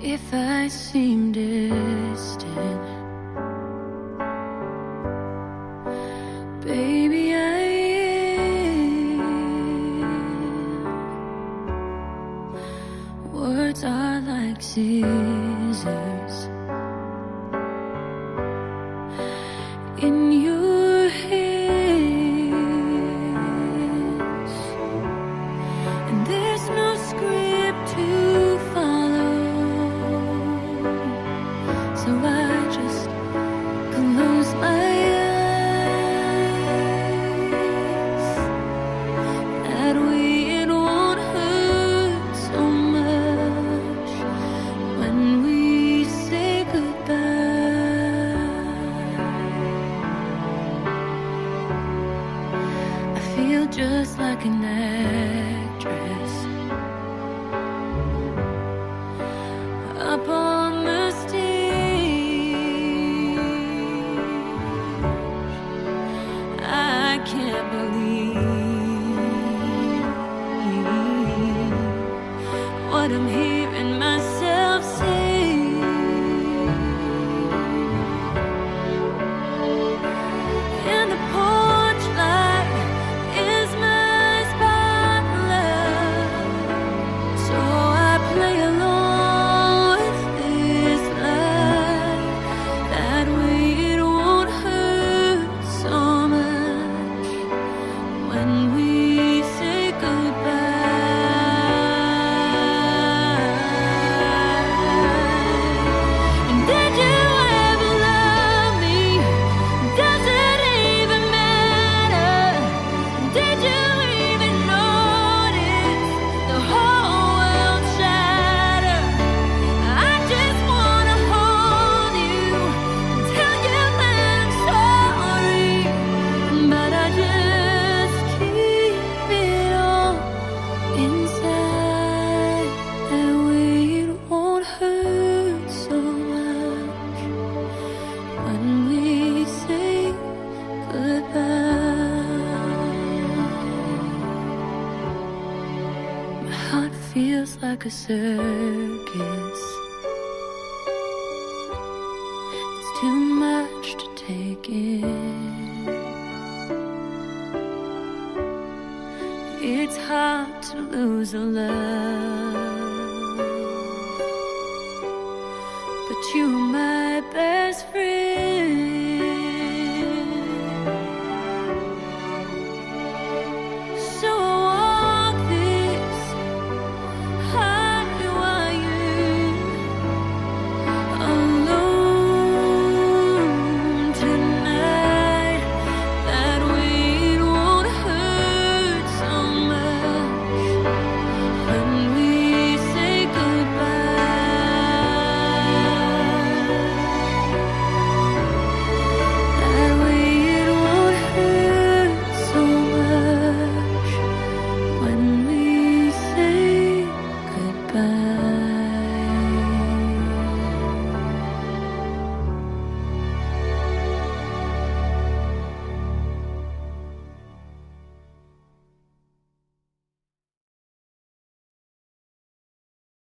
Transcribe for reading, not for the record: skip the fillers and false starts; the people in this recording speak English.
If I seem distant, baby, I am. Words are like scissors in your hands, and there's no script to follow, so I just close my eyes. That way it won't hurt so much when we say goodbye. I feel just like an actress up on the stage. I can't believe what I'm hearing myself say. And the porch light is my spotlight, so I play along with this life. That way it won't hurt so much when we say goodbye. And did you ever love me? Does it even matter? Did you even notice the whole world shatter? I just wanna hold you and tell you that I'm sorry, but I just keep it all inside. That way it won't hurt so much when we say goodbye. My heart feels like a circus. It's too much to take in. It's hard to lose a love, but you're my best friend.